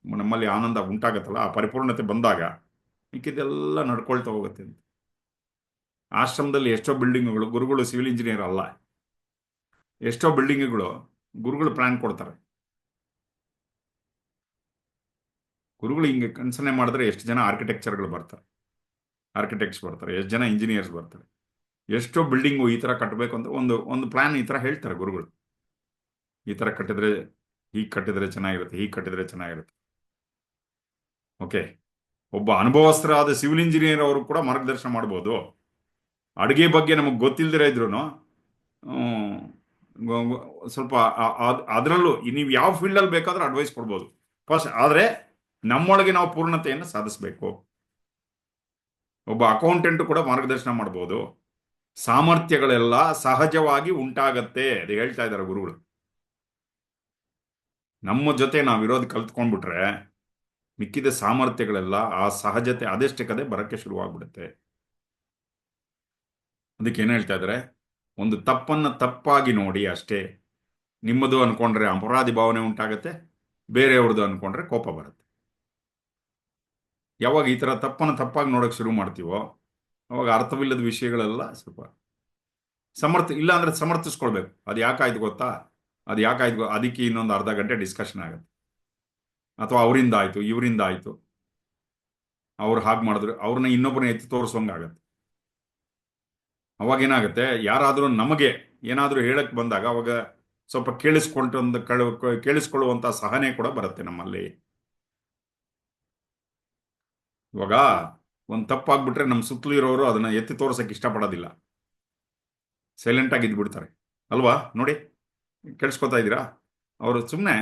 ನಮ್ಮಲ್ಲಿ ಆನಂದ ಉಂಟಾಗತ್ತಲ್ಲ, ಆ ಪರಿಪೂರ್ಣತೆ ಬಂದಾಗ ಮಿಕ್ಕಿದೆಲ್ಲ ನಡ್ಕೊಳ್ತಾ ಹೋಗುತ್ತೆ. ಆಶ್ರಮದಲ್ಲಿ ಎಷ್ಟೋ ಬಿಲ್ಡಿಂಗ್ಗಳು, ಗುರುಗಳು ಸಿವಿಲ್ ಇಂಜಿನಿಯರ್ ಅಲ್ಲ, ಎಷ್ಟೋ ಬಿಲ್ಡಿಂಗ್ಗಳು ಗುರುಗಳು ಪ್ಲಾನ್ ಕೊಡ್ತಾರೆ. ಗುರುಗಳು ಹಿಂಗೆ ಕನ್ಸನೆ ಮಾಡಿದ್ರೆ ಎಷ್ಟು ಜನ ಆರ್ಕಿಟೆಕ್ಚರ್ಗಳು ಬರ್ತಾರೆ, ಆರ್ಕಿಟೆಕ್ಟ್ಸ್ ಬರ್ತಾರೆ, ಎಷ್ಟು ಜನ ಇಂಜಿನಿಯರ್ಸ್ ಬರ್ತಾರೆ. ಎಷ್ಟೋ ಬಿಲ್ಡಿಂಗು ಈ ಥರ ಕಟ್ಟಬೇಕು ಅಂತ ಒಂದು ಪ್ಲಾನ್ ಈ ಥರ ಹೇಳ್ತಾರೆ ಗುರುಗಳು. ಈ ಥರ ಕಟ್ಟಿದ್ರೆ, ಹೀಗೆ ಕಟ್ಟಿದ್ರೆ ಚೆನ್ನಾಗಿರುತ್ತೆ, ಹೀಗೆ ಕಟ್ಟಿದ್ರೆ ಚೆನ್ನಾಗಿರುತ್ತೆ. ಓಕೆ, ಒಬ್ಬ ಅನುಭವಸ್ಥರಾದ ಸಿವಿಲ್ ಇಂಜಿನಿಯರ್ ಅವರು ಕೂಡ ಮಾರ್ಗದರ್ಶನ ಮಾಡ್ಬೋದು. ಅಡುಗೆ ಬಗ್ಗೆ ನಮಗೆ ಗೊತ್ತಿಲ್ಲದಿರ ಇದ್ರು ಸ್ವಲ್ಪ ಅದರಲ್ಲೂ ನೀವು ಯಾವ ಫೀಲ್ಡಲ್ಲಿ ಬೇಕಾದ್ರೂ ಅಡ್ವೈಸ್ ಕೊಡ್ಬೋದು ಫಸ್ಟ್. ಆದರೆ ನಮ್ಮೊಳಗೆ ನಾವು ಪೂರ್ಣತೆಯನ್ನು ಸಾಧಿಸಬೇಕು. ಒಬ್ಬ ಅಕೌಂಟೆಂಟ್ ಕೂಡ ಮಾರ್ಗದರ್ಶನ ಮಾಡ್ಬೋದು. ಸಾಮರ್ಥ್ಯಗಳೆಲ್ಲ ಸಹಜವಾಗಿ ಉಂಟಾಗತ್ತೆ, ಅದು ಹೇಳ್ತಾ ಇದ್ದಾರೆ ಗುರುಗಳು. ನಮ್ಮ ಜೊತೆ ನಾವಿರೋದು ಕಲ್ತ್ಕೊಂಡ್ಬಿಟ್ರೆ ಮಿಕ್ಕಿದ ಸಾಮರ್ಥ್ಯಗಳೆಲ್ಲ ಆ ಸಹಜತೆ ಅದೆಷ್ಟಕ್ಕದೇ ಬರಕ್ಕೆ ಶುರುವಾಗ್ಬಿಡುತ್ತೆ. ಅದಕ್ಕೆ ಏನು ಹೇಳ್ತಾ ಇದ್ದಾರೆ, ಒಂದು ತಪ್ಪನ್ನ ತಪ್ಪಾಗಿ ನೋಡಿ ಅಷ್ಟೇ. ನಿಮ್ಮದು ಅನ್ಕೊಂಡ್ರೆ ಅಪರಾಧಿ ಭಾವನೆ ಉಂಟಾಗತ್ತೆ, ಬೇರೆಯವ್ರದ್ದು ಅನ್ಕೊಂಡ್ರೆ ಕೋಪ ಬರುತ್ತೆ. ಯಾವಾಗ ಈ ಥರ ತಪ್ಪನ್ನು ತಪ್ಪಾಗಿ ನೋಡೋಕೆ ಶುರು ಮಾಡ್ತೀವೋ ಅವಾಗ ಅರ್ಥವಿಲ್ಲದ ವಿಷಯಗಳೆಲ್ಲ ಸ್ವಲ್ಪ ಇಲ್ಲ ಅಂದರೆ ಸಮರ್ಥಿಸ್ಕೊಳ್ಬೇಕು. ಅದು ಯಾಕಾಯ್ತು ಗೊತ್ತಾ, ಅದಕ್ಕೆ ಇನ್ನೊಂದು ಅರ್ಧ ಗಂಟೆ ಡಿಸ್ಕಷನ್ ಆಗುತ್ತೆ. ಅಥವಾ ಅವರಿಂದ ಆಯಿತು, ಇವರಿಂದ ಆಯಿತು, ಅವ್ರು ಹಾಗೆ ಮಾಡಿದ್ರು, ಅವ್ರನ್ನ ಇನ್ನೊಬ್ಬರನ್ನ ಎತ್ತಿ ತೋರಿಸೋಂಗಾಗತ್ತೆ. ಅವಾಗ ಏನಾಗುತ್ತೆ, ಯಾರಾದರೂ ನಮಗೆ ಏನಾದರೂ ಹೇಳಕ್ಕೆ ಬಂದಾಗ ಅವಾಗ ಸ್ವಲ್ಪ ಕೇಳಿಸ್ಕೊಳ್ಳುವಂಥ ಸಹನೆ ಕೂಡ ಬರುತ್ತೆ ನಮ್ಮಲ್ಲಿ. ಇವಾಗ ಒಂದು ತಪ್ಪಾಗ್ಬಿಟ್ರೆ ನಮ್ಮ ಸುತ್ತಲೂ ಇರೋರು ಅದನ್ನ ಎತ್ತಿ ತೋರ್ಸಕ್ಕೆ ಇಷ್ಟಪಡೋದಿಲ್ಲ, ಸೈಲೆಂಟ್ ಆಗಿ ಇದ್ಬಿಡ್ತಾರೆ ಅಲ್ವಾ? ನೋಡಿ, ಕೇಳಿಸ್ಕೊತಾ ಇದ್ದೀರಾ? ಅವರು ಸುಮ್ಮನೆ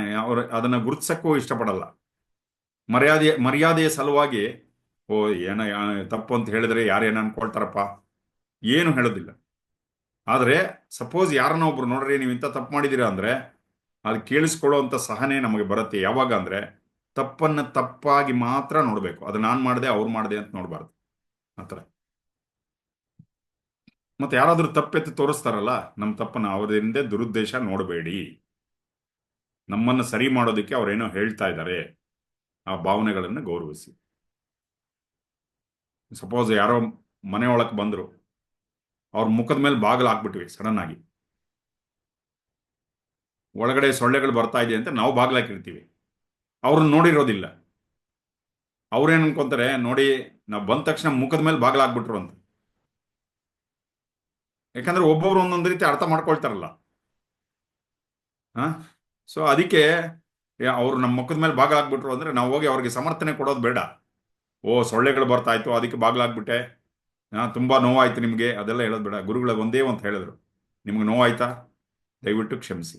ಅದನ್ನ ಗುರುತಿಸಕ್ಕೂ ಇಷ್ಟಪಡಲ್ಲ. ಮರ್ಯಾದೆಯ ಸಲುವಾಗಿ ಓ ಏನ ತಪ್ಪು ಅಂತ ಹೇಳಿದ್ರೆ ಯಾರೇನು ಅನ್ಕೊಳ್ತಾರಪ್ಪ, ಏನು ಹೇಳೋದಿಲ್ಲ. ಆದರೆ ಸಪೋಸ್ ಯಾರನ್ನ ಒಬ್ರು ನೋಡ್ರಿ ನೀವು ಇಂಥ ತಪ್ಪು ಮಾಡಿದ್ದೀರಾ ಅಂದ್ರೆ ಅದು ಕೇಳಿಸ್ಕೊಳ್ಳೋವಂಥ ಸಹನೆ ನಮಗೆ ಬರುತ್ತೆ. ಯಾವಾಗ ಅಂದ್ರೆ ತಪ್ಪನ್ನು ತಪ್ಪಾಗಿ ಮಾತ್ರ ನೋಡಬೇಕು. ಅದು ನಾನು ಮಾಡಿದೆ, ಅವ್ರು ಮಾಡಿದೆ ಅಂತ ನೋಡಬಾರ್ದು ಆ ಥರ. ಮತ್ತೆ ಯಾರಾದರೂ ತಪ್ಪೆತ್ತಿ ತೋರಿಸ್ತಾರಲ್ಲ ನಮ್ಮ ತಪ್ಪನ್ನು, ಅವರಿಂದ ದುರುದ್ದೇಶ ನೋಡಬೇಡಿ. ನಮ್ಮನ್ನು ಸರಿ ಮಾಡೋದಕ್ಕೆ ಅವರೇನೋ ಹೇಳ್ತಾ ಇದ್ದಾರೆ, ಆ ಭಾವನೆಗಳನ್ನು ಗೌರವಿಸಿ. ಸಪೋಸ್ ಯಾರೋ ಮನೆ ಒಳಕ್ಕೆ ಬಂದರು, ಅವ್ರ ಮುಖದ ಮೇಲೆ ಬಾಗಿಲು ಹಾಕ್ಬಿಟ್ವಿ ಸಡನ್ ಆಗಿ, ಒಳಗಡೆ ಸೊಳ್ಳೆಗಳು ಬರ್ತಾ ಇದೆ ಅಂತ ನಾವು ಬಾಗಿಲು ಹಾಕಿರ್ತೀವಿ, ಅವ್ರನ್ನ ನೋಡಿರೋದಿಲ್ಲ. ಅವ್ರೇನು ಅನ್ಕೊಂತಾರೆ, ನೋಡಿ ನಾವು ಬಂದ ತಕ್ಷಣ ಮುಖದ ಮೇಲೆ ಬಾಗಿಲು ಹಾಕ್ಬಿಟ್ರು ಅಂತ. ಯಾಕಂದ್ರೆ ಒಬ್ಬೊಬ್ರು ಒಂದೊಂದು ರೀತಿ ಅರ್ಥ ಮಾಡ್ಕೊಳ್ತಾರಲ್ಲ. ಸೊ ಅದಕ್ಕೆ ಅವ್ರು ನಮ್ಮ ಮುಖದ ಮೇಲೆ ಬಾಗಿಲು ಹಾಕ್ಬಿಟ್ರು ಅಂದ್ರೆ ನಾವು ಹೋಗಿ ಅವ್ರಿಗೆ ಸಮರ್ಥನೆ ಕೊಡೋದು ಬೇಡ. ಓ ಸೊಳ್ಳೆಗಳು ಬರ್ತಾ ಇತ್ತು ಅದಕ್ಕೆ ಬಾಗಿಲು ಹಾಕ್ಬಿಟ್ಟೆ, ತುಂಬಾ ನೋವಾಯ್ತು ನಿಮಗೆ, ಅದೆಲ್ಲ ಹೇಳೋದು ಬೇಡ. ಗುರುಗಳ ಒಂದೇ ಅಂತ ಹೇಳಿದ್ರು, ನಿಮ್ಗೆ ನೋವಾಯ್ತಾ, ದಯವಿಟ್ಟು ಕ್ಷಮಿಸಿ.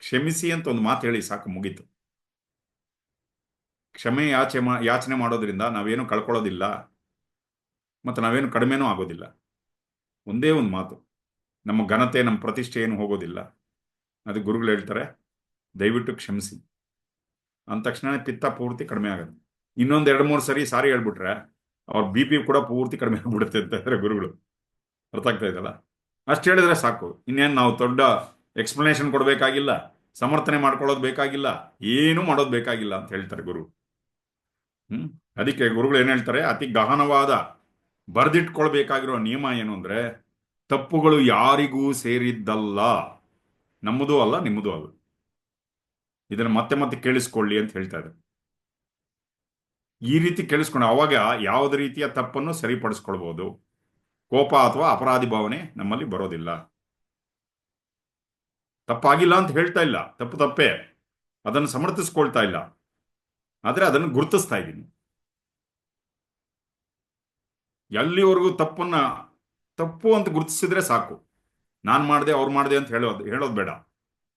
ಕ್ಷಮಿಸಿ ಅಂತ ಒಂದು ಮಾತು ಹೇಳಿ ಸಾಕು, ಮುಗೀತು. ಕ್ಷಮೆ ಯಾಚನೆ ಮಾಡೋದ್ರಿಂದ ನಾವೇನು ಕಳ್ಕೊಳ್ಳೋದಿಲ್ಲ, ಮತ್ತು ನಾವೇನು ಕಡಿಮೆನೂ ಆಗೋದಿಲ್ಲ. ಒಂದೇ ಒಂದು ಮಾತು, ನಮ್ಮ ಘನತೆ ನಮ್ಮ ಪ್ರತಿಷ್ಠೆ ಏನು ಹೋಗೋದಿಲ್ಲ. ಅದು ಗುರುಗಳು ಹೇಳ್ತಾರೆ, ದಯವಿಟ್ಟು ಕ್ಷಮಿಸಿ ಅಂದ ತಕ್ಷಣ ಪಿತ್ತ ಪೂರ್ತಿ ಕಡಿಮೆ ಆಗುತ್ತೆ. ಇನ್ನೊಂದು 2-3 ಸರಿ ಸಾರಿ ಹೇಳ್ಬಿಟ್ರೆ ಅವ್ರ BP ಕೂಡ ಪೂರ್ತಿ ಕಡಿಮೆ ಆಗ್ಬಿಡುತ್ತೆ ಅಂತ ಹೇಳಿದ್ರೆ ಗುರುಗಳು. ಅರ್ಥ ಆಗ್ತಾ ಇದೆಯಲ್ಲ? ಅಷ್ಟು ಹೇಳಿದ್ರೆ ಸಾಕು, ಇನ್ನೇನು ನಾವು ದೊಡ್ಡ ಎಕ್ಸ್ಪ್ಲನೇಷನ್ ಕೊಡಬೇಕಾಗಿಲ್ಲ, ಸಮರ್ಥನೆ ಮಾಡ್ಕೊಳ್ಳೋದು ಬೇಕಾಗಿಲ್ಲ, ಏನು ಮಾಡೋದು ಬೇಕಾಗಿಲ್ಲ ಅಂತ ಹೇಳ್ತಾರೆ ಗುರು. ಅದಕ್ಕೆ ಗುರುಗಳು ಏನು ಹೇಳ್ತಾರೆ, ಅತಿ ಗಹನವಾದ ಬರೆದಿಟ್ಕೊಳ್ಬೇಕಾಗಿರೋ ನಿಯಮ ಏನು ಅಂದ್ರೆ, ತಪ್ಪುಗಳು ಯಾರಿಗೂ ಸೇರಿದ್ದಲ್ಲ, ನಮ್ಮದೂ ಅಲ್ಲ ನಿಮ್ಮದೂ ಅಲ್ಲ. ಇದನ್ನು ಮತ್ತೆ ಮತ್ತೆ ಕೇಳಿಸ್ಕೊಳ್ಳಿ ಅಂತ ಹೇಳ್ತಾ ಇದ್ದಾರೆ. ಈ ರೀತಿ ಕೇಳಿಸ್ಕೊಂಡು ಅವಾಗ ಯಾವುದೇ ರೀತಿಯ ತಪ್ಪನ್ನು ಸರಿಪಡಿಸ್ಕೊಳ್ಬಹುದು. ಕೋಪ ಅಥವಾ ಅಪರಾಧಿ ಭಾವನೆ ನಮ್ಮಲ್ಲಿ ಬರೋದಿಲ್ಲ. ತಪ್ಪಾಗಿಲ್ಲ ಅಂತ ಹೇಳ್ತಾ ಇಲ್ಲ, ತಪ್ಪು ತಪ್ಪೇ, ಅದನ್ನು ಸಮರ್ಥಿಸ್ಕೊಳ್ತಾ ಇಲ್ಲ, ಆದರೆ ಅದನ್ನು ಗುರುತಿಸ್ತಾ ಇದ್ದೀನಿ. ಎಲ್ಲಿವರೆಗೂ ತಪ್ಪು ಅಂತ ಗುರುತಿಸಿದ್ರೆ ಸಾಕು. ನಾನು ಮಾಡಿದೆ ಅವ್ರು ಮಾಡಿದೆ ಅಂತ ಹೇಳೋದು ಬೇಡ.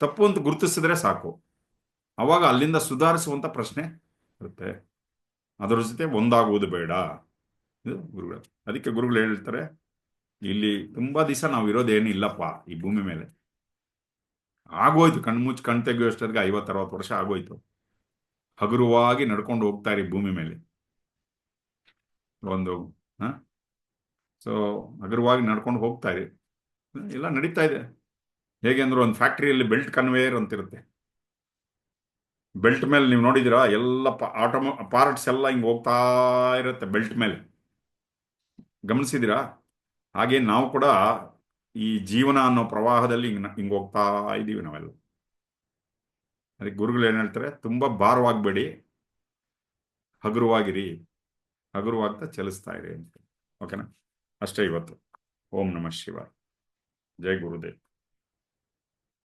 ತಪ್ಪು ಅಂತ ಗುರುತಿಸಿದ್ರೆ ಸಾಕು. ಅವಾಗ ಅಲ್ಲಿಂದ ಸುಧಾರಿಸುವಂತ ಪ್ರಶ್ನೆ ಇರುತ್ತೆ. ಅದರ ಜೊತೆ ಒಂದಾಗುವುದು ಬೇಡ. ಇದು ಗುರುಗಳು. ಅದಕ್ಕೆ ಗುರುಗಳು ಹೇಳ್ತಾರೆ, ಇಲ್ಲಿ ತುಂಬಾ ದಿವಸ ನಾವು ಇರೋದೇನಿಲ್ಲಪ್ಪ ಈ ಭೂಮಿ ಮೇಲೆ. ಆಗೋಯ್ತು, ಕಣ್ಮುಚ್ಚಿ ಕಣ್ ತೆಗೆಯುವಷ್ಟೊತ್ತಿಗೆ 50-60 ವರ್ಷ ಆಗೋಯ್ತು. ಹಗುರವಾಗಿ ನಡ್ಕೊಂಡು ಹೋಗ್ತಾ ಇರಿ ಭೂಮಿ ಮೇಲೆ. ಒಂದು ಸೊ ಹಗುರವಾಗಿ ನಡ್ಕೊಂಡು ಹೋಗ್ತಾ ಇರಿ. ಎಲ್ಲ ನಡೀತಾ ಇದೆ. ಹೇಗೆ ಅಂದ್ರೆ ಒಂದು ಫ್ಯಾಕ್ಟ್ರಿಯಲ್ಲಿ ಬೆಲ್ಟ್ ಕನ್ವೇಯರ್ ಅಂತಿರುತ್ತೆ. ಬೆಲ್ಟ್ ಮೇಲೆ ನೀವು ನೋಡಿದಿರಾ, ಎಲ್ಲ ಪಾರ್ಟ್ಸ್ ಎಲ್ಲ ಹಿಂಗೆ ಹೋಗ್ತಾ ಇರುತ್ತೆ ಬೆಲ್ಟ್ ಮೇಲೆ, ಗಮನಿಸಿದಿರಾ? ಹಾಗೆ ನಾವು ಕೂಡ ಈ ಜೀವನ ಅನ್ನೋ ಪ್ರವಾಹದಲ್ಲಿ ಹಿಂಗೆ ಹೋಗ್ತಾ ಇದ್ದೀವಿ ನಾವೆಲ್ಲ. ಅದಕ್ಕೆ ಗುರುಗಳು ಏನು ಹೇಳ್ತಾರೆ, ತುಂಬಾ ಭಾರವಾಗಬೇಡಿ, ಹಗುರವಾಗಿರಿ, ಹಗುರವಾಗ್ತಾ ಚಲಿಸ್ತಾ ಇರಿ ಅಂತ. ಓಕೆನಾ? ಅಷ್ಟೇ ಇವತ್ತು. ಓಂ ನಮಃ ಶಿವಾಯ. ಜೈ ಗುರುದೇವ್.